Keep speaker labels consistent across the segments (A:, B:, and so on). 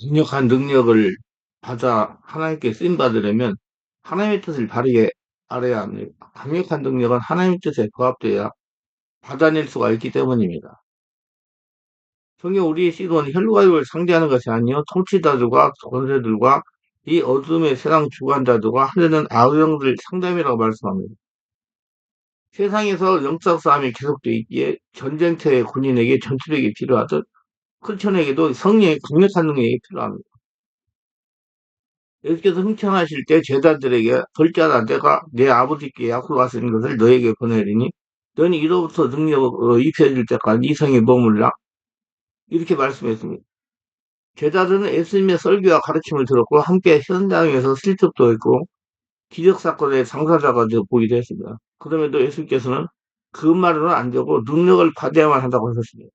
A: 강력한 능력을 받아 하나님께 쓰임 받으려면 하나님의 뜻을 바르게 알아야 합니다. 강력한 능력은 하나님의 뜻에 부합되어야 받아낼 수가 있기 때문입니다. 성경 우리의 시도는 혈루가족을 상대하는 것이 아니요 통치자들과 권세들과 이 어둠의 세상 주관자들과 하려는 악령들 상담이라고 말씀합니다. 세상에서 영적 싸움이 계속되어 있기에 전쟁터의 군인에게 전투력이 필요하듯 크리스천에게도 성령의 강력한 능력이 필요합니다. 예수께서 승천하실 때 제자들에게 벌자다 내가 내 아버지께 약속하신 것을 너에게 보내리니 너는 이로부터 능력으로 입혀질 때까지 이 성에 머물라 이렇게 말씀했습니다. 제자들은 예수님의 설교와 가르침을 들었고 함께 현장에서 실습도 했고 기적사건의 당사자가 되어 보기도 했습니다. 그럼에도 예수께서는 그 말로는 안 되고 능력을 받아야만 한다고 하셨습니다.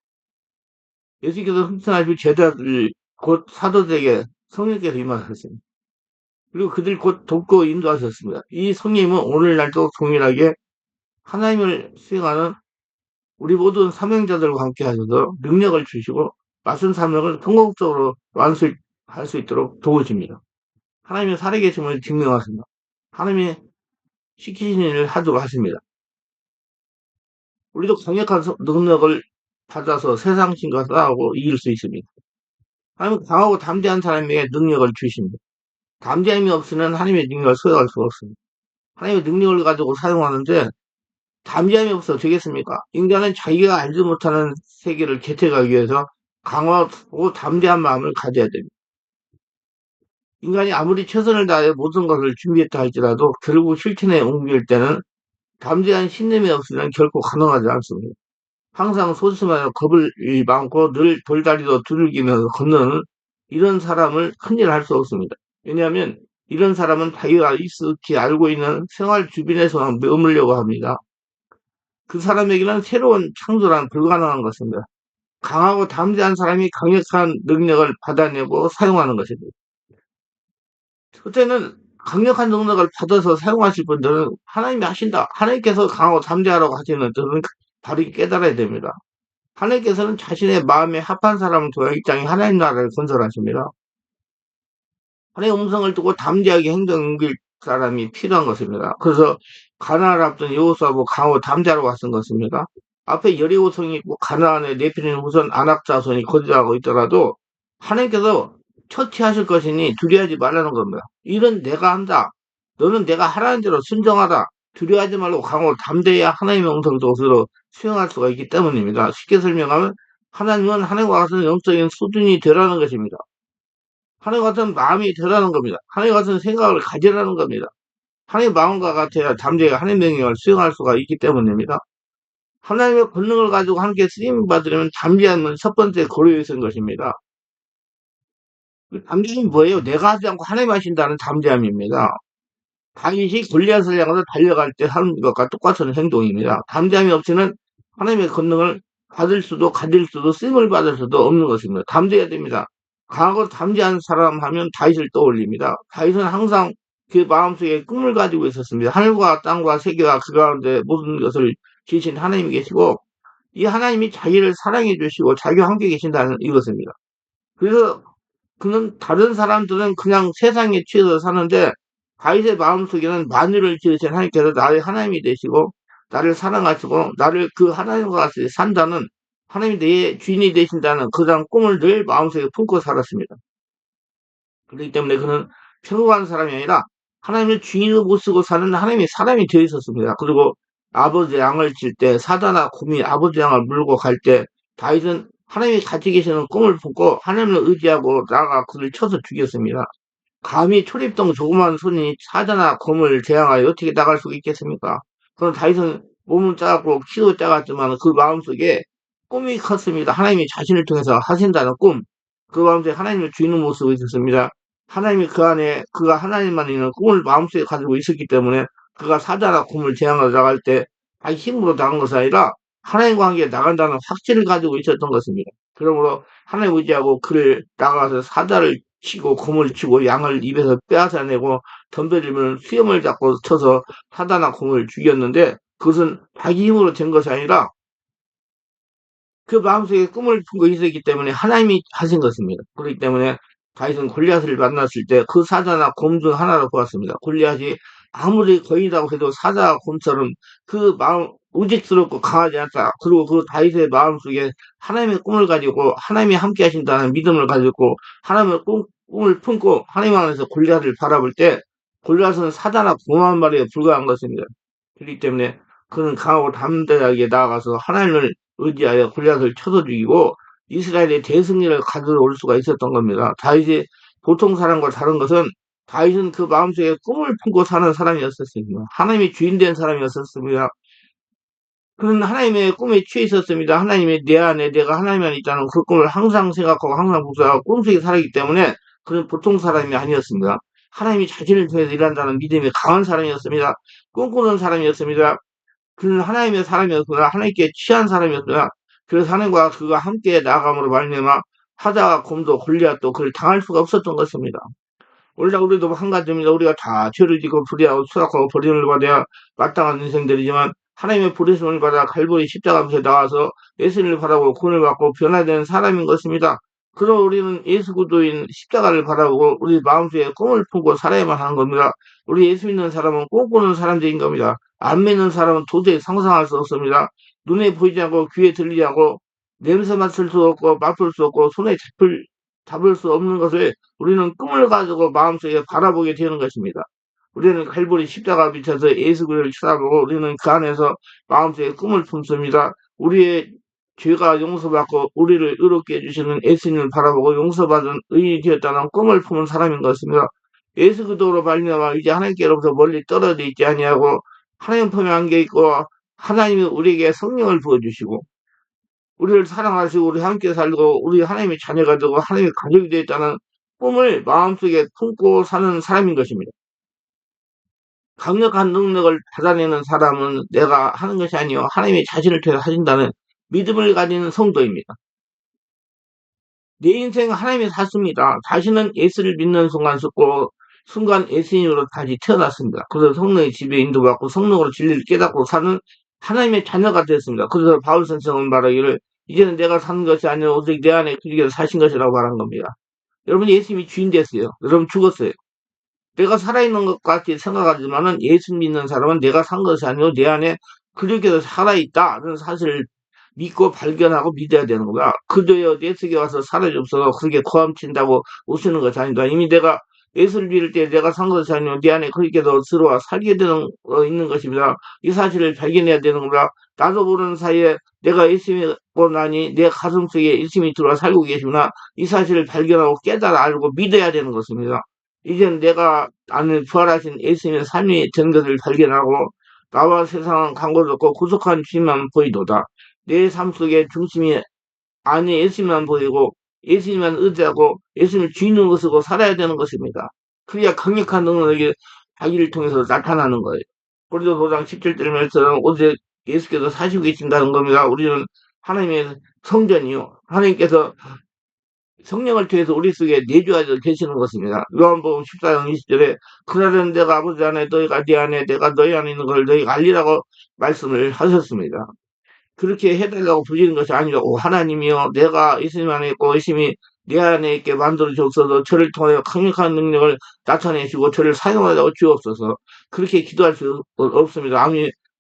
A: 예수께서 승천하실 제자들 곧 사도들에게 성령께서 임하셨습니다. 그리고 그들 곧 돕고 인도하셨습니다. 이 성령님은 오늘날도 동일하게 하나님을 수행하는 우리 모든 사명자들과 함께 하셔서 능력을 주시고 맡은 사명을 성공적으로 완수할 수 있도록 도우십니다. 하나님의 살아계심을 증명하십니다. 하나님의 시키신 일을 하도록 하십니다. 우리도 강력한 능력을 받아서 세상 신과 싸우고 이길 수 있습니다. 하나님은 강하고 담대한 사람에게 능력을 주십니다. 담대함이 없으면 하나님의 능력을 소유할 수가 없습니다. 하나님의 능력을 가지고 사용하는데 담대함이 없어 되겠습니까? 인간은 자기가 알지 못하는 세계를 개척하기 위해서 강하고 담대한 마음을 가져야 됩니다. 인간이 아무리 최선을 다해 모든 것을 준비했다 할지라도 결국 실천에 옮길 때는 담대한 신념이 없으면 결코 가능하지 않습니다. 항상 소심하여 겁을 많고 늘 돌다리도 두들기면서 건너는 이런 사람을 큰일 할 수 없습니다. 왜냐하면 이런 사람은 자기가 익숙히 알고 있는 생활 주변에서만 머물려고 합니다. 그 사람에게는 새로운 창조란 불가능한 것입니다. 강하고 담대한 사람이 강력한 능력을 받아내고 사용하는 것입니다. 첫째는 강력한 능력을 받아서 사용하실 분들은 하나님이 하신다. 하나님께서 강하고 담대하라고 하시는 뜻은 바르게 깨달아야 됩니다. 하나님께서는 자신의 마음에 합한 사람을 통해 이 땅에 하나님 나라를 건설하십니다. 하나님의 음성을 듣고 담대하게 행동 옮길 사람이 필요한 것입니다. 그래서 가나안을 앞둔 여호수아도 강하고 담대하라고 하신 것입니다. 앞에 여리고성이 있고 가나안의 네피림 후손 아낙 자손이 거주하고 있더라도 하나님께서 처치하실 것이니 두려워하지 말라는 겁니다. 일은 내가 한다. 너는 내가 하라는 대로 순종하다. 두려워하지 말고 강하고 담대해야 하나님의 음성을 스스로 수용할 수가 있기 때문입니다. 쉽게 설명하면 하나님은 하나님과 같은 영적인 수준이 되라는 것입니다. 하나님 같은 마음이 되라는 겁니다. 하나님 같은 생각을 가지라는 겁니다. 하나님 마음과 같아야 담대하게 하나님 명령을 수행할 수가 있기 때문입니다. 하나님의 권능을 가지고 함께 쓰임 받으려면 담대함은 첫 번째 고려해야 하는 것입니다. 그 담대함이 뭐예요? 내가 하지 않고 하나님 하신다는 담대함입니다. 다윗이 골리앗을 향해서 달려갈 때 하는 것과 똑같은 행동입니다. 담대함이 없이는 하나님의 권능을 받을 수도 가질 수도 쓰임을 받을 수도 없는 것입니다. 담대해야 됩니다. 강하고 담대한 사람 하면 다윗을 떠올립니다. 다윗은 항상 그 마음속에 꿈을 가지고 있었습니다. 하늘과 땅과 세계와 그 가운데 모든 것을 지으신 하나님이 계시고 이 하나님이 자기를 사랑해 주시고 자기와 함께 계신다는 이것입니다. 그래서 그는 다른 사람들은 그냥 세상에 취해서 사는데 다윗의 마음속에는 만유를 지으신 하나님께서 나의 하나님이 되시고 나를 사랑하시고 나를 그 하나님과 같이 산다는 하나님이 내 주인이 되신다는 그런 꿈을 늘 마음속에 품고 살았습니다. 그렇기 때문에 그는 평범한 사람이 아니라 하나님을 주인으로 모시고 사는 하나님의 사람이 되어 있었습니다. 그리고 아버지 양을 칠 때 사자나 곰이 아버지 양을 물고 갈 때 다윗은 하나님이 같이 계시는 꿈을 품고 하나님을 의지하고 나아가 그를 쳐서 죽였습니다. 감히 초립동 조그만 손이 사자나 곰을 대항하여 어떻게 나갈 수 있겠습니까? 그럼 다윗은 몸은 작고 키도 작았지만 그 마음속에 꿈이 컸습니다. 하나님이 자신을 통해서 하신다는 꿈. 그 마음속에 하나님을 주인의 모습이 있었습니다. 하나님이 그 안에 그가 하나님만 있는 꿈을 마음속에 가지고 있었기 때문에 그가 사자나 곰을 대항하러 나갈 때 자기 힘으로 나간 것이 아니라 하나님과 함께 나간다는 확신을 가지고 있었던 것입니다. 그러므로 하나님 의지하고 그를 나가서 사자를 치고 곰을 치고 양을 입에서 빼앗아내고 덤벼들면 수염을 잡고 쳐서 사자나 곰을 죽였는데 그것은 자기 힘으로 된 것이 아니라 그 마음속에 꿈을 품고 있었기 때문에 하나님이 하신 것입니다. 그렇기 때문에 다윗은 골리앗을 만났을 때 그 사자나 곰 중 하나로 보았습니다. 골리앗이 아무리 거인이라고 해도 사자와 곰처럼 그 마음 우직스럽고 강하지 않다. 그리고 그 다윗의 마음속에 하나님의 꿈을 가지고 하나님이 함께 하신다는 믿음을 가지고 하나님의 꿈을 품고 하나님 안에서 골리앗을 바라볼 때 골리앗은 사자나 곰 한 마리에 불과한 것입니다. 그렇기 때문에 그는 강하고 담대하게 나아가서 하나님을 의지하여 골리앗을 쳐서 죽이고 이스라엘의 대승리를 가져올 수가 있었던 겁니다. 다윗이 보통 사람과 다른 것은 다윗은 그 마음속에 꿈을 품고 사는 사람이었었습니다. 하나님이 주인 된 사람이었었습니다. 그는 하나님의 꿈에 취해 있었습니다. 하나님의 내 안에 내가 하나님 안에 있다는 그 꿈을 항상 생각하고 항상 묵상하고 꿈속에 살았기 때문에 그는 보통 사람이 아니었습니다. 하나님이 자신을 통해서 일한다는 믿음이 강한 사람이었습니다. 꿈꾸는 사람이었습니다. 그는 하나님의 사람이었구나. 하나님께 취한 사람이었구나. 그래서 하나님과 그가 함께 나아감으로 말미암아 사자와 곰도 골리앗도 그를 당할 수가 없었던 것입니다. 우리도 한 가지입니다. 우리가 다 죄를 지고 불의하고 수락하고 버림을 받아야 마땅한 인생들이지만 하나님의 부르심을 받아 갈보리 십자가 앞에 나와서 예수님을 바라보고 구원을 받고 변화되는 사람인 것입니다. 그럼 우리는 예수 그리스도인 십자가를 바라보고 우리 마음속에 꿈을 품고 살아야만 하는 겁니다. 우리 예수 믿는 사람은 꿈꾸는 사람들인 겁니다. 안 믿는 사람은 도저히 상상할 수 없습니다. 눈에 보이지 않고 귀에 들리지 않고 냄새 맡을 수 없고 맛볼 수 없고 손에 잡을 수 없는 것을 우리는 꿈을 가지고 마음속에 바라보게 되는 것입니다. 우리는 갈보리 십자가 밑에서 예수 그리스도를 쳐다보고 우리는 그 안에서 마음속에 꿈을 품습니다. 우리의 죄가 용서받고 우리를 의롭게 해주시는 예수님을 바라보고 용서받은 의인이 되었다는 꿈을 품은 사람인 것입니다. 예수 그리스도로 말미암아 이제 하나님께로부터 멀리 떨어져 있지 아니하고 하나님 품에 안겨 있고 하나님이 우리에게 성령을 부어주시고 우리를 사랑하시고 우리 함께 살고 우리 하나님의 자녀가 되고 하나님의 가족이 되었다는 꿈을 마음속에 품고 사는 사람인 것입니다. 강력한 능력을 받아내는 사람은 내가 하는 것이 아니요 하나님의 자신을 통해 하신다는 믿음을 가진 성도입니다. 내 인생 하나님이 샀습니다. 자신은 예수를 믿는 순간 예수님으로 다시 태어났습니다. 그래서 성령의 지배 인도받고 성령으로 진리를 깨닫고 사는 하나님의 자녀가 되었습니다. 그래서 바울 선생은 말하기를 이제는 내가 사는 것이 아니라 오직 내 안에 그리스도께서 사신 것이라고 말한 겁니다. 여러분 예수님이 주인 됐어요. 여러분 죽었어요. 내가 살아있는 것 같이 생각하지만은 예수 믿는 사람은 내가 산 것이 아니고 내 안에 그리스도께서 살아있다는 사실을 믿고 발견하고 믿어야 되는 거야. 그저여 내 속에 와서 사라져없어서 그렇게 고함친다고 오시는 것이 아니다. 이미 내가 예수를 믿을 때 내가 산 것이 아니고 내 안에 그렇게도 들어와 살게 되는 있는 것입니다. 이 사실을 발견해야 되는 겁니다. 나도 모르는 사이에 내가 예수 믿고 나니 내 가슴 속에 예수님이 들어와 살고 계시구나. 이 사실을 발견하고 깨달아 알고 믿어야 되는 것입니다. 이젠 내가 아는 부활하신 예수님의 삶이 된 것을 발견하고 나와 세상은 간곳 없고 구속한 주님만 보이도다. 내 삶 속에 중심이 아니 예수님만 보이고 예수님만 의지하고 예수님을 주인으로 쓰고 살아야 되는 것입니다. 그래야 강력한 능력이 자기를 통해서 나타나는 거예요. 고린도 5장 17절 말처럼 오직 예수께서 사시고 계신다는 겁니다. 우리는 하나님의 성전이요. 하나님께서 성령을 통해서 우리 속에 내주하여 계시는 것입니다. 요한복음 14장 20절에 그날은 내가 아버지 안에 너희가 내 안에 내가 너희 안에 있는 걸 너희가 알리라고 말씀을 하셨습니다. 그렇게 해달라고 부르는 것이 아니고 하나님이여 내가 예수님 안에 있고 예수님이 내 안에 있게 만들어 주옵소서 저를 통하여 강력한 능력을 나타내시고 저를 사용하여 주옵소서 그렇게 기도할 수 없습니다.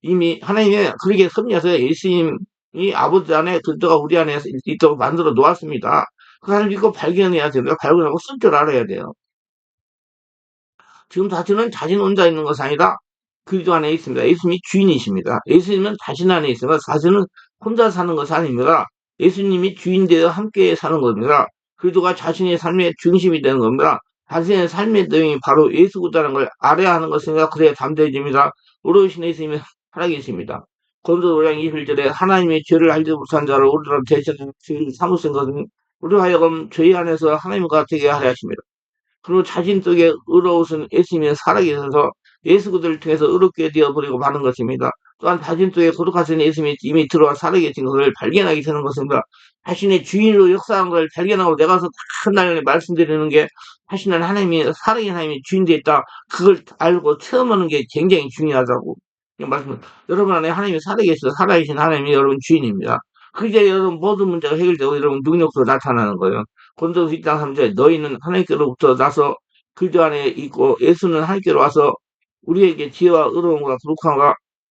A: 이미 하나님이 그렇게 섭리해서 예수님이 아버지 안에 그리스도가 우리 안에 있도록 만들어 놓았습니다. 그 사람 믿고 발견해야 됩니다. 발견하고 쓸 줄 알아야 돼요. 지금 자신은 자신 혼자 있는 것이 아니라 그리스도 안에 있습니다. 예수님이 주인이십니다. 예수님은 자신 안에 있습니다. 자신은 혼자 사는 것이 아닙니다. 예수님이 주인 되어 함께 사는 겁니다. 그리스도가 자신의 삶의 중심이 되는 겁니다. 자신의 삶의 내용이 바로 예수 그리스도라는 걸 알아야 하는 것입니다. 그래야 담대해집니다. 오로신 예수님이 살아계십니다. 고린도 5장 21절에 하나님의 죄를 알지 못한 자를 우리로 대신하여 죄를 삼으신 것은 우리로 하여금 죄 안에서 하나님과 되게 하려 하십니다. 그리고 자신 속에 의로우신 예수님이 살아계셔서 예수 그들을 통해서 의롭게 되어버리고 마는 것입니다. 또한 자신 속에 거룩하신 예수님이 이미 들어와 살아계신 것을 발견하게 되는 것입니다. 자신의 주인으로 역사한 걸 발견하고 내가서 날 말씀드리는 게 자신은 하나님이 살아계신 하나님이 주인 되어 있다. 그걸 알고 체험하는 게 굉장히 중요하다고 말씀. 여러분 안에 하나님이 살아계셔서 살아계신 하나님이 여러분 주인입니다. 그게 여러분 모든 문제가 해결되고 여러분 능력으로 나타나는 거예요. 고린도서 1장 3절 너희는 하나님께로부터 나서 그리스도 안에 있고 예수는 하나님께로 와서 우리에게 지혜와 의로움과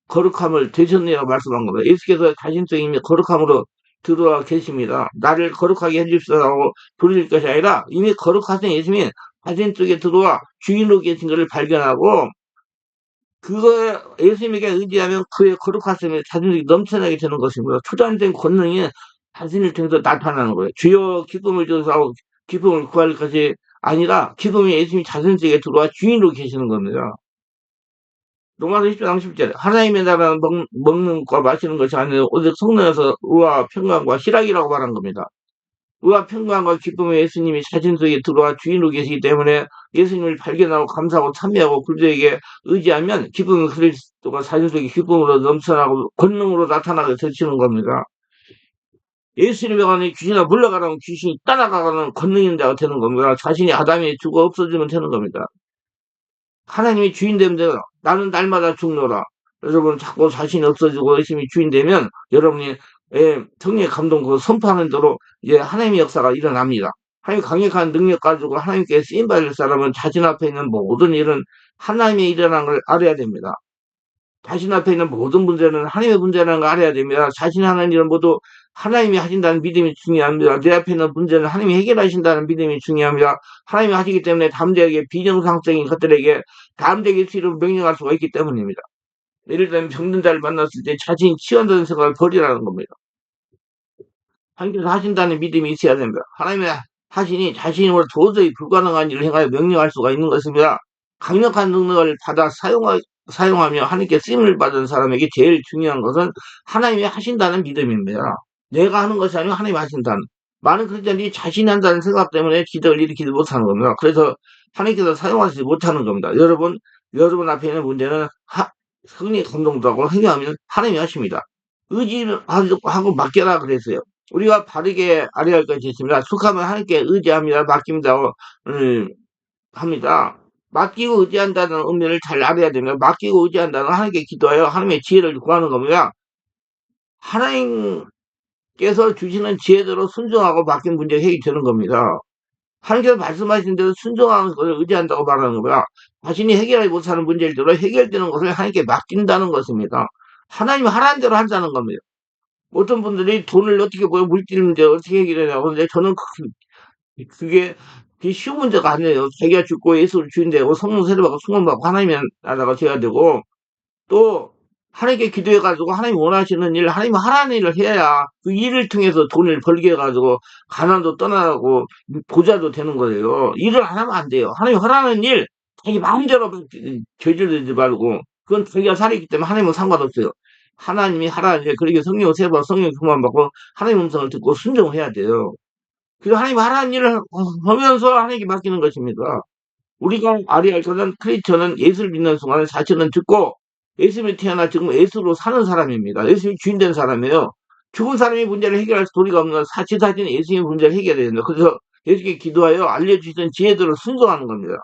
A: 거룩함을 되셨느냐고 말씀한 겁니다. 예수께서 자신 속에 이미 거룩함으로 들어와 계십니다. 나를 거룩하게 해주시라고 부르실 것이 아니라 이미 거룩하신 예수님이 자신 속에 들어와 주인으로 계신 것을 발견하고 그거에 예수님에게 의지하면 그의 거룩하심이 자신이 넘쳐나게 되는 것입니다. 초자연된 권능이 자신을 통해서 나타나는 거예요. 주여 기쁨을 주소서 기쁨을 구할 것이 아니라 기쁨이 예수님이 자신 속에 들어와 주인으로 계시는 겁니다. 로마서 10장 10절 하나님의 나라는 먹는 것과 마시는 것이 아니라 오직 성령에서 의와 평강과 희락이라고 말한 겁니다. 의와 평강과 기쁨의 예수님이 자신 속에 들어와 주인으로 계시기 때문에 예수님을 발견하고 감사하고 찬미하고 그들에게 의지하면 기쁨의 그리스도가 자신 속에 기쁨으로 넘쳐나고 권능으로 나타나게 되시는 겁니다. 예수님에 관해 귀신아 물러가라면 귀신이 따라가는 권능인 자가 되는 겁니다. 자신이 아담이 죽어 없어지면 되는 겁니다. 하나님이 주인 되면 나는 날마다 죽노라. 여러분 자꾸 자신이 없어지고 예수님이 주인 되면 여러분이 성령의 감동 그 선포하는 대로 이제 하나님의 역사가 일어납니다. 하나님 강력한 능력 가지고 하나님께 쓰임 받을 사람은 자신 앞에 있는 모든 일은 하나님의 일이라는 걸 알아야 됩니다. 자신 앞에 있는 모든 문제는 하나님의 문제라는 걸 알아야 됩니다. 자신이 하는 일은 모두 하나님이 하신다는 믿음이 중요합니다. 내 앞에 있는 문제는 하나님이 해결하신다는 믿음이 중요합니다. 하나님이 하시기 때문에 담대하게 비정상적인 것들에게 담대하게 치료를 명령할 수가 있기 때문입니다. 예를 들면 병든 자를 만났을 때 자신이 치유한다는 생각을 버리라는 겁니다. 하나님께서 하신다는 믿음이 있어야 됩니다. 하나님의 하시니 자신으로 도저히 불가능한 일을 행하여 명령할 수가 있는 것입니다. 강력한 능력을 받아 사용하며 하나님께 쓰임을 받은 사람에게 제일 중요한 것은 하나님이 하신다는 믿음입니다. 내가 하는 것이 아니고 하나님이 하신다는. 많은 크리스천들이 자신이 한다는 생각 때문에 기적을 일으키지 못하는 겁니다. 그래서 하나님께서 사용하지 못하는 겁니다. 여러분 앞에 있는 문제는 성령의 감동도 하고 행위하면 하나님이 하십니다. 의지하고 맡겨라 그랬어요. 우리가 바르게 알아야 할 것이 있습니다. 축하면 하나님께 의지합니다. 맡깁니다. 합니다. 맡기고 의지한다는 의미를 잘 알아야 됩니다. 맡기고 의지한다는 하나님께 기도하여 하나님의 지혜를 구하는 겁니다. 하나님께서 주시는 지혜대로 순종하고 맡긴 문제가 해결되는 겁니다. 하나님께서 말씀하신 대로 순종하는 것을 의지한다고 말하는 겁니다. 자신이 해결하지 못하는 문제들로 해결되는 것을 하나님께 맡긴다는 것입니다. 하나님이 하라는 대로 한다는 겁니다. 어떤 분들이 돈을 어떻게 벌어 물질 문제 어떻게 해결하냐고 하는데 저는 그게 쉬운 문제가 아니에요. 자기가 죽고 예수를 주인 되고 성령 세례받고 승원받고 하나님의 나라가 돼야 되고 또 하나님께 기도해가지고 하나님 원하시는 일, 하나님 하라는 일을 해야 그 일을 통해서 돈을 벌게 해가지고 가난도 떠나고 부자도 되는 거예요. 일을 안 하면 안 돼요. 하나님 하라는 일 자기 마음대로 저지르지 말고 그건 자기가 살았기 때문에 하나님은 상관없어요. 하나님이 하라는 일, 그렇게 성령 세례받고 성령 충만받고 하나님 음성을 듣고 순종해야 돼요. 그래서 하나님 하라는 일을 하면서 하나님께 맡기는 것입니다. 우리가 알아야 할 것은 크리스천은 예수를 믿는 순간에 사실은 듣고 예수님이 태어나 지금 예수로 사는 사람입니다. 예수님이 주인 된 사람이에요. 죽은 사람이 문제를 해결할 도리가 없는 사실은 예수님이 문제를 해결해야 된다. 그래서 예수께 기도하여 알려주신 지혜대로 순종하는 겁니다.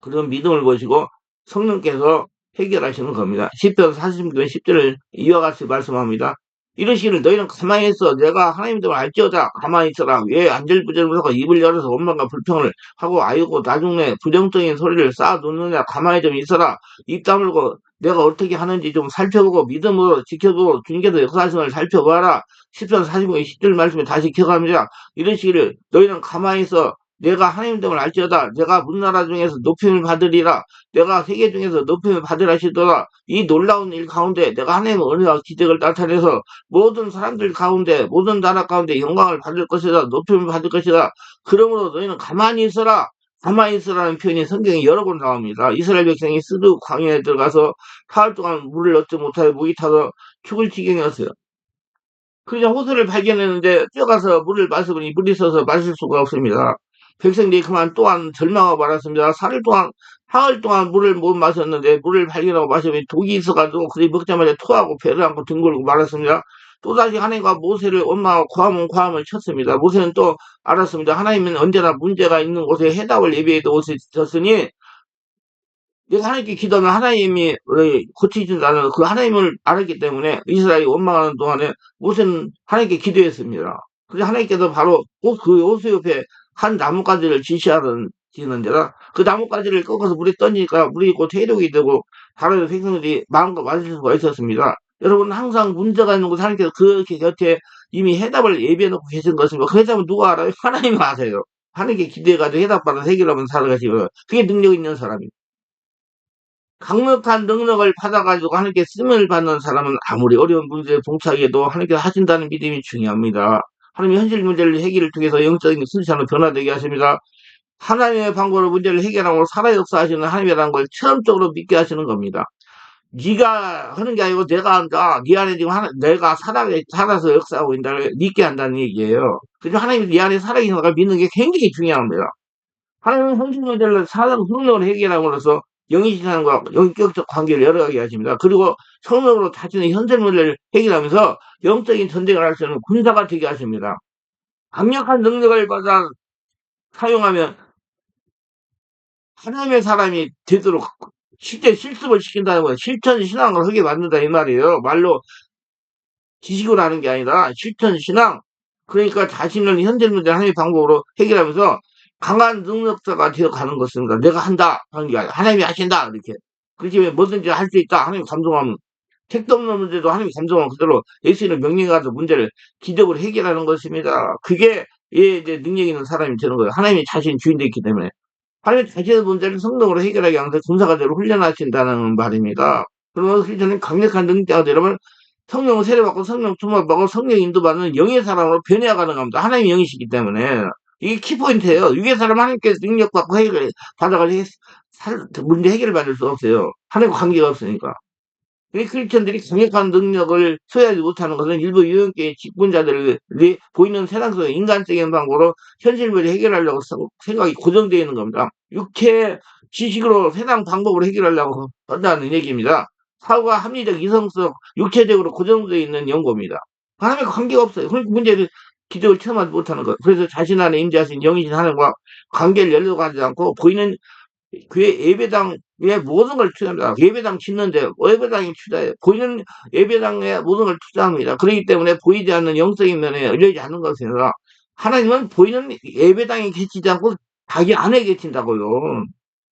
A: 그런 믿음을 보시고 성령께서 해결하시는 겁니다. 시편 46편 10절을 이와 같이 말씀합니다. 이르시기를 너희는 가만히 있어 내가 하나님됨을 알지어다 가만히 있어라 왜 안절부절하고 입을 열어서 원망과 불평을 하고 아이고 나중에 부정적인 소리를 쌓아놓느냐 가만히 좀 있어라 입 다물고 내가 어떻게 하는지 좀 살펴보고 믿음으로 지켜보고 주님께서 역사하심을 살펴보아라. 시편 46편 10절 말씀에 다시 기억합니다. 이르시기를 너희는 가만히 있어 내가 하나님됨을 알지어다 내가 문나라 중에서 높임을 받으리라 내가 세계 중에서 높임을 받으라 하시더라. 이 놀라운 일 가운데 내가 하나님의 은혜와 기적을 나타내서 모든 사람들 가운데 모든 나라 가운데 영광을 받을 것이다 높임을 받을 것이다. 그러므로 너희는 가만히 있어라. 가만히 있으라는 표현이 성경에 여러 번 나옵니다. 이스라엘 백성이 스드 광야에 들어가서 사흘 동안 물을 얻지 못하여 목이 타서 죽을 지경이었어요. 그러자 호수를 발견했는데 뛰어가서 물을 마시더니 물이 있어서 마실 수가 없습니다. 백성들이 그만 또한 절망하고 말았습니다. 사흘 동안 물을 못 마셨는데 물을 발견하고 마시면 독이 있어가지고 그들이 먹자마자 토하고 배를 안고 뒹굴고 말았습니다. 또다시 하나님과 모세를 원망하고 과함을 쳤습니다. 모세는 또 알았습니다. 하나님은 언제나 문제가 있는 곳에 해답을 예비해 오셨으니 내가 하나님께 기도하면 하나님이 고치신다는 그 하나님을 알았기 때문에 이스라엘이 원망하는 동안에 모세는 하나님께 기도했습니다. 그래서 하나님께서 바로 그 호수 옆에 한 나뭇가지를 지시하시는데라 그 나뭇가지를 꺾어서 물에 던지니까 물이 곧 해독이 되고 바로 백성들이 마음껏 마실 수가 있었습니다. 여러분 항상 문제가 있는 곳 하나님께서 그렇게 곁에 이미 해답을 예비해 놓고 계신 것입니다. 그 해답은 누가 알아요? 하나님이 아세요. 하나님께 기대해가지고 해답받아 해결하면 살아가시고 그게 능력 있는 사람입니다. 강력한 능력을 받아가지고 하나님께 쓰임을 받는 사람은 아무리 어려운 문제에 봉착해도 하나님께서 하신다는 믿음이 중요합니다. 하나님 현실 문제를 해결을 통해서 영적인 순수로 변화되게 하십니다. 하나님의 방법으로 문제를 해결하고 살아 역사하시는 하나님이라는 걸 체험적으로 믿게 하시는 겁니다. 네가 하는 게 아니고 내가 한다. 네 안에 지금 내가 살아서 역사하고 있다를 믿게 한다는 얘기예요. 그래서 하나님이 네 안에 살아계신 걸 믿는 게 굉장히 중요합니다. 하나님은 현실 문제를 사람 성령으로 해결함으로써 영이신앙과 영격적 관계를 열어가게 하십니다. 그리고 성령으로 자신의 현실 문제를 해결하면서 영적인 전쟁을 할 수 있는 군사가 되게 하십니다. 강력한 능력을 받아 사용하면 하나님의 사람이 되도록 실제 실습을 시킨다는 거예요. 실천 신앙을 하게 만든다 이 말이에요. 말로 지식으로 하는 게 아니라 실천 신앙. 그러니까 자신을 현재 문제 하나님의 방법으로 해결하면서 강한 능력자가 되어 가는 것입니다. 내가 한다 하는 게 아니라 하나님이 하신다 이렇게. 그렇지 왜 뭐든지 할 수 있다 하나님 감동하면 택도 없는 문제도 하나님 감동하면 그대로 예수님의 명령에 가서 문제를 기적으로 해결하는 것입니다. 그게 이제 능력 있는 사람이 되는 거예요. 하나님이 자신 주인되어 있기 때문에. 하나님 자신의 문제를 성령으로 해결하기 위해서 군사가대로 훈련하신다는 말입니다. 그러면 크리스천은 강력한 능력자가 되려면 성령을 세례받고 성령 충만받고 성령 인도받는 영의 사람으로 변해가는 겁니다. 하나님이 영이시기 때문에 이게 키포인트예요. 육의 사람 하나님께서 능력받고 해결 받아가지고 문제 해결을 받을 수 없어요. 하나님과 관계가 없으니까. 이 크리스천들이 강력한 능력을 소유하지 못하는 것은 일부 유형계의 직분자들이 보이는 세상 속의 인간적인 방법으로 현실 문제 해결하려고 생각이 고정되어 있는 겁니다. 육체 지식으로 세상 방법으로 해결하려고 한다는 얘기입니다. 사고가 합리적, 이성적, 육체적으로 고정되어 있는 연고입니다. 하나님과 관계가 없어요. 그러니까 문제를 기적을 체험하지 못하는 것. 그래서 자신 안에 임재하신 영이신 하나님과 관계를 열려고 하지 않고 보이는 교회 예배당에 모든 걸 투자합니다. 예배당 짓는데 예배당이 투자해요. 보이는 예배당에 모든 걸 투자합니다. 그렇기 때문에 보이지 않는 영적인 면에 열리지 않는 것입니다. 하나님은 보이는 예배당에 계시지 않고 자기 안에 계신다고요.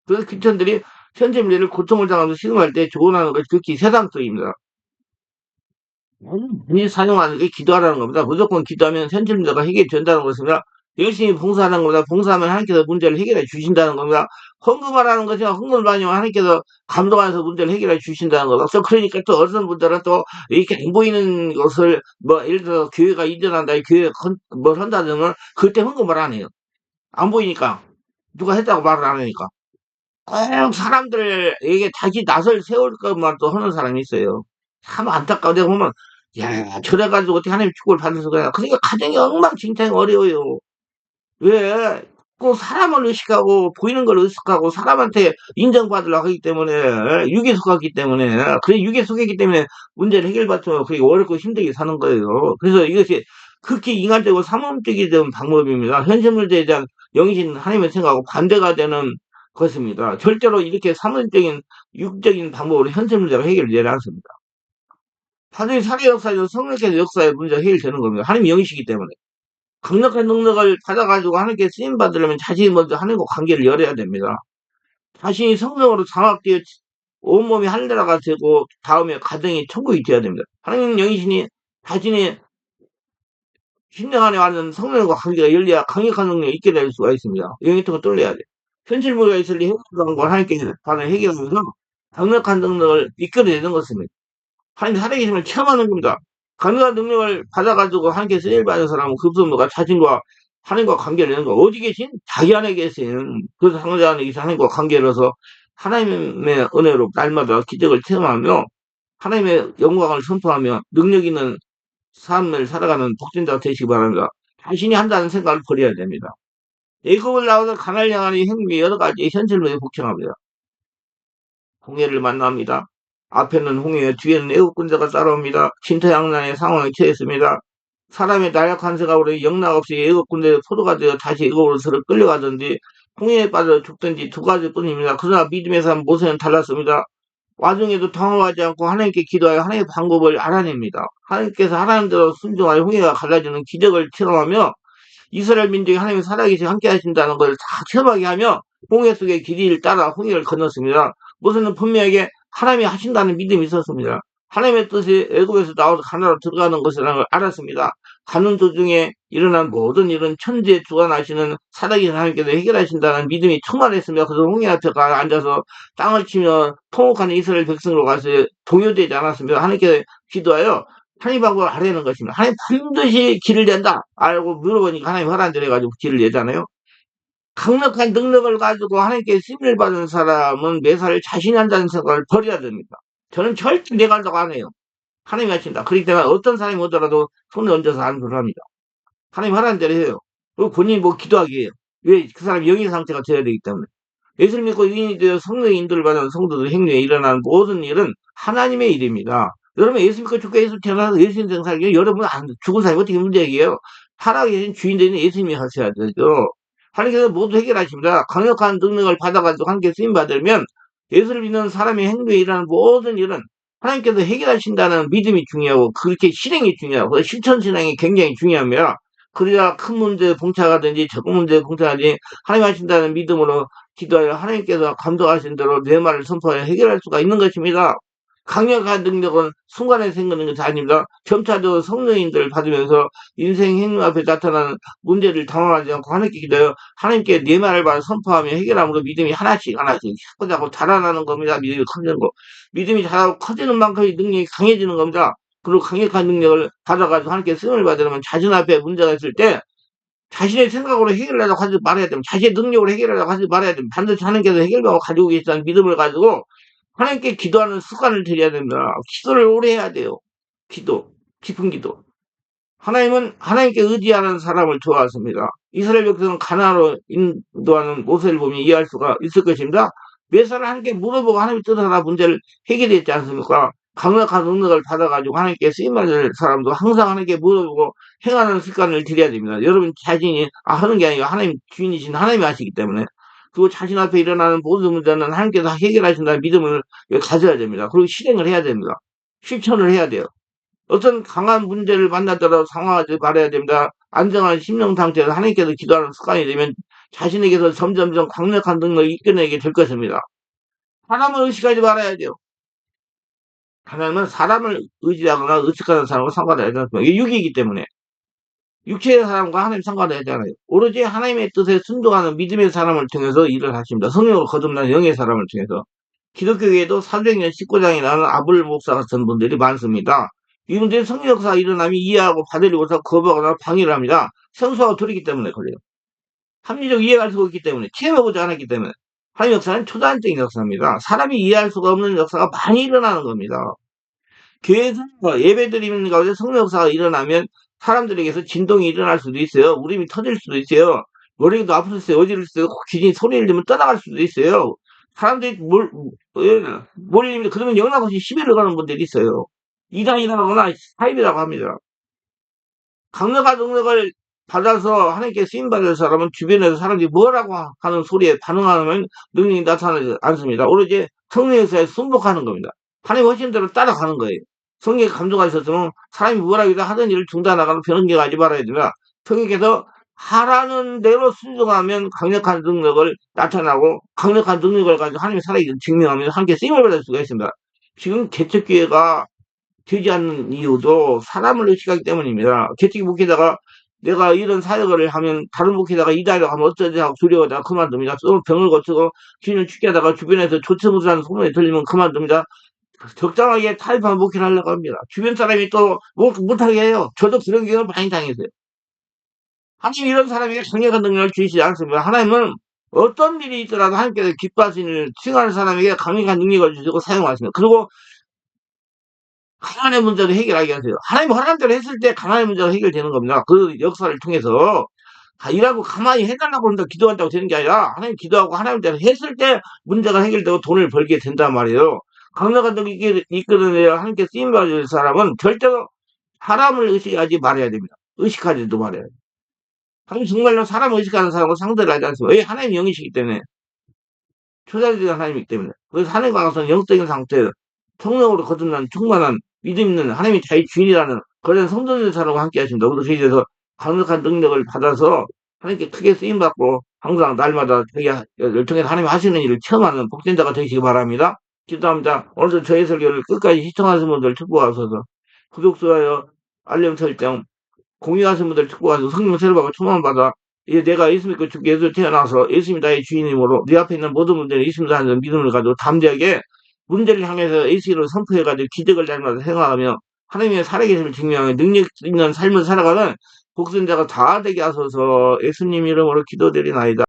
A: 그래서 크리스천들이 현재 문제를 고통을 당하면서 신음할 때 조언하는 것이 극히 세상적입니다. 많이 사용하는 게 기도하라는 겁니다. 무조건 기도하면 현실 문제가 해결된다는 것입니다. 열심히 봉사하는 겁니다. 봉사하면 하나님께서 문제를 해결해 주신다는 겁니다. 헌금하라는 것이나 헌금을 많이 하면 하나님께서 감동하셔서 문제를 해결해 주신다는 거죠. 그러니까 또 어른분들은 또 이렇게 안 보이는 것을 뭐 예를 들어 교회가 이전한다, 교회 뭘 한다든가 그때 헌금을 안 해요. 안 보이니까 누가 했다고 말을 안 하니까 꼭 사람들에게 자기 낯을 세울 것만 또 하는 사람이 있어요. 참 안타까워. 내가 보면 야 저래가지고 어떻게 하나님 축복을 받을 수가 있나. 그러니까 가정이 엉망진창 어려워요. 왜? 꼭 사람을 의식하고 보이는 걸 의식하고 사람한테 인정받으려고 하기 때문에 육에 속하기 때문에 그래 육에 속했기 때문에 문제를 해결받으면 그게 어렵고 힘들게 사는 거예요. 그래서 이것이 극히 인간적이고 삼음적이 된 방법입니다. 현실 문제에 대한 영이신 하나님을 생각하고 반대가 되는 것입니다. 절대로 이렇게 삼음적인 육적인 방법으로 현실 문제가 해결되지 않습니다. 단순히 사회 역사에서 성령께서 역사의 문제가 해결되는 겁니다. 하나님이 영이시기 때문에. 강력한 능력을 받아가지고 하나님께 쓰임 받으려면 자신이 먼저 하나님과 관계를 열어야 됩니다. 자신이 성령으로 장악되어 온몸이 하늘나라가 되고 다음에 가정이 천국이 되어야 됩니다. 하나님 영이시니 자신이 심령 안에 와는 성령과 관계가 열려야 강력한 능력이 있게 될 수가 있습니다. 영이통을 뚫려야 돼. 현실 문제가 있을 때 해결하는 걸 하나님께 받아 해결하면서 강력한 능력을 이끌어내는 것입니다. 하나님 살아계심을 체험하는 겁니다. 강력한 능력을 받아가지고 하나님께 쓰임 받은 사람은 급선무가 자신과 하나님과 관계를 내는 거. 어디 계신? 자기 안에 계신. 그래서 상자 안에 계신 하나님과 관계를 해서 하나님의 은혜로 날마다 기적을 체험하며 하나님의 영광을 선포하며 능력 있는 삶을 살아가는 독진자가 되시기 바랍니다. 자신이 한다는 생각을 버려야 됩니다. 애굽을 나와서 가나안을 향하는 행위 여러 가지 현실문에 복잡합니다. 홍해를 만납니다. 앞에는 홍해, 뒤에는 애국 군대가 따라옵니다. 진퇴양난의 상황에 처했습니다. 사람의 나약한 생각으로 영락 없이 애국 군대에 포로가 되어 다시 애국으로 끌려가든지 홍해에 빠져 죽든지 두 가지뿐입니다. 그러나 믿음의 삶 모세는 달랐습니다. 와중에도 당황하지 않고 하나님께 기도하여 하나님의 방법을 알아냅니다. 하나님께서 하나님대로 순종하여 홍해가 갈라지는 기적을 체험하며 이스라엘 민족이 하나님의 살아계시 함께 하신다는 것을 다 체험하게 하며 홍해 속의 길이를 따라 홍해를 건넜습니다. 모세는 분명하게 하나님이 하신다는 믿음이 있었습니다. 하나님의 뜻이 애굽에서 나와서 가나안으로 들어가는 것이라는 걸 알았습니다. 가는 도중에 일어난 모든 일은 천지에 주관하시는 살아계신 하나님께서 해결하신다는 믿음이 충만했습니다. 그래서 홍해 앞에 가 앉아서 땅을 치며 통곡하는 이스라엘 백성으로 가서 동요되지 않았습니다. 하나님께 기도하여 하나님 방법을 알아내는 것입니다. 하나님 반드시 길을 낸다. 알고 물어보니까 하나님 허락한 대로 해가지고 길을 내잖아요. 강력한 능력을 가지고 하나님께 쓰임을 받은 사람은 매사를 자신이 한다는 생각을 버려야 됩니다. 저는 절대 내가 한다고 안 해요. 하나님이 하신다. 그렇기 때문에 어떤 사람이 오더라도 손을 얹어서 하는 걸 합니다. 하나님 하라는 대로 해요. 그리고 본인이 뭐 기도하게 해요. 왜? 그 사람이 영의 상태가 되어야 되기 때문에. 예수를 믿고 의인이 되어 성령의 인도를 받은 성도들 행위에 일어나는 모든 일은 하나님의 일입니다. 여러분 예수 믿고 죽고 예수 태어나서 예수 인생 살기 여러분 안 죽은 사람이 어떻게 문제예요? 살아계신 주인되는 예수님이 하셔야 되죠. 하나님께서 모두 해결하십니다. 강력한 능력을 받아가지고 함께 쓰임 받으면 예수를 믿는 사람의 행위에 일어나는 모든 일은 하나님께서 해결하신다는 믿음이 중요하고 그렇게 실행이 중요하고 실천 신앙이 굉장히 중요합니다. 그래야 큰 문제에 봉착하든지 적은 문제에 봉착하든지 하나님 하신다는 믿음으로 기도하여 하나님께서 감동하신 대로 내 말을 선포하여 해결할 수가 있는 것입니다. 강력한 능력은 순간에 생기는 것이 아닙니다. 점차도 성령인들을 받으면서 인생 행위 앞에 나타나는 문제를 당황하지 않고 하나님께 기도하여 하나님께 내 말을 받아 선포하며 해결함으로 믿음이 하나씩 하나씩 자꾸 자라나는 겁니다. 믿음이 커지는 거. 믿음이 자라고 커지는 만큼 능력이 강해지는 겁니다. 그리고 강력한 능력을 받아가지고 하나님께 쓰임을 받으려면 자신 앞에 문제가 있을 때 자신의 생각으로 해결하려고 하지 말아야 됩니다. 자신의 능력으로 해결하려고 하지 말아야 됩니다. 반드시 하나님께서 해결방을 가지고 계시다는 믿음을 가지고 하나님께 기도하는 습관을 들여야 됩니다. 기도를 오래 해야 돼요. 기도, 깊은 기도. 하나님은 하나님께 의지하는 사람을 좋아하십니다. 이스라엘 백성은 가나안으로 인도하는 모세를 보면 이해할 수가 있을 것입니다. 매사를 하나님께 물어보고 하나님의 뜻을 알아 문제를 해결했지 않습니까? 강력한 능력을 받아가지고 하나님께 쓰임받을 사람도 항상 하나님께 물어보고 행하는 습관을 들여야 됩니다. 여러분 자신이 하는 게 아니고 하나님 주인이신 하나님이 하시기 때문에 그리고 자신 앞에 일어나는 모든 문제는 하나님께서 해결하신다는 믿음을 가져야 됩니다. 그리고 실행을 해야 됩니다. 실천을 해야 돼요. 어떤 강한 문제를 만나더라도 상황하지 말아야 됩니다. 안정한 심령 상태에서 하나님께서 기도하는 습관이 되면 자신에게서 점점점 강력한 능력을 이끌어내게 될 것입니다. 사람을 의식하지 말아야 돼요. 하나님은 사람을 의지하거나 의식하는 사람과 상관이 되지 않습니다. 이게 육이기 때문에. 육체의 사람과 하나님 상관이 되지 않아요. 오로지 하나님의 뜻에 순종하는 믿음의 사람을 통해서 일을 하십니다. 성령으로 거듭난 영의 사람을 통해서. 기독교계에도 사도행전 19장에 나오는 아블 목사 같은 분들이 많습니다. 이분들이 성령 역사가 일어나면 이해하고 받으려고 해서 거부하거나 방해를 합니다. 생소하고 두렵기 때문에 그래요. 합리적 이해가 할 수가 없기 때문에, 체험해보지 않았기 때문에. 하나님 역사는 초자연적인 역사입니다. 사람이 이해할 수가 없는 역사가 많이 일어나는 겁니다. 교회에서 예배 드리는 가운데 성령 역사가 일어나면 사람들에게서 진동이 일어날 수도 있어요. 울음이 터질 수도 있어요. 머리도 아플 수 있어요. 어지를 수 있어요. 귀신이 소리를 내면 떠나갈 수도 있어요. 사람들이 몰립니다. 그러면 영락없이 시비를 거는 분들이 있어요. 이단이라거나 사입이라고 합니다. 강력한 능력을 받아서 하나님께 쓰임받을 사람은 주변에서 사람들이 뭐라고 하는 소리에 반응하면 능력이 나타나지 않습니다. 오로지 성령에서 순복하는 겁니다. 하나님 하신 대로 따라가는 거예요. 성령의 감동가 있었으면 사람이 뭐라고 하던 일을 중단하거나 변경하지 말아야 됩니다. 성령께서 하라는 대로 순종하면 강력한 능력을 나타나고 강력한 능력을 가지고 하나님의 살아있는 증명하면서 함께 쓰임을 받을 수가 있습니다. 지금 개척교회가 되지 않는 이유도 사람을 의식하기 때문입니다. 개척 목회자가 내가 이런 사역을 하면 다른 목회자가 이다라고 하면 어쩌지 하고 두려워하다가 그만둡니다. 또 병을 거치고 귀인을 죽게 하다가 주변에서 좋지 못하는 소문이 들리면 그만둡니다. 적당하게 타협한 목회를 하려고 합니다. 주변 사람이 또 못하게 해요. 저도 그런 경험을 많이 당했어요. 하나님 이런 사람에게 강력한 능력을 주시지 않습니다. 하나님은 어떤 일이 있더라도 하나님께서 기뻐하시는 일을 칭하는 사람에게 강력한 능력을 주시고 사용하십니다. 그리고 가난의 문제를 해결하게 하세요. 하나님 허락한 대로 했을 때 가난의 문제가 해결되는 겁니다. 그 역사를 통해서 일하고 가만히 해달라고 한다 기도한다고 되는 게 아니라 하나님 기도하고 하나님 대로 했을 때 문제가 해결되고 돈을 벌게 된단 말이에요. 강력한 능력이 이끌어내야 하나님께 쓰임받을 사람은 절대로 사람을 의식하지 말아야 됩니다. 의식하지도 말아야 돼요. 하나님 정말로 사람을 의식하는 사람과 상대를 하지 않습니다. 왜? 하나님 영이시기 때문에. 초자되는 하나님이기 때문에. 그래서 하나님 관계에서는 영적인 상태, 성령으로 거듭난 충만한 믿음 있는 하나님이 자기 주인이라는 그런 성도된 사람과 함께 하십니다. 우리도 그에 대해서 강력한 능력을 받아서 하나님께 크게 쓰임받고 항상 날마다 되게 열정해서 하나님이 하시는 일을 체험하는 복된 자가 되시기 바랍니다. 기도합니다. 오늘도 저희 설교를 끝까지 시청하시는 분들 축복하소서. 구독, 좋아요, 알림 설정, 공유하시는 분들 축복하소서. 성령 세례받고 충만받아 이제 내가 예수 믿고 죽게 예수 태어나서 예수님이 나의 주인이므로 네 앞에 있는 모든 문제는 예수님을 하는 믿음을 가지고 담대하게 문제를 향해서 예수를 선포해가지고 기적을 날마다 생각하며 하나님의 살아계심을 증명하며 능력 있는 삶을 살아가는 복선자가 다 되게 하소서. 예수님 이름으로 기도드리나이다.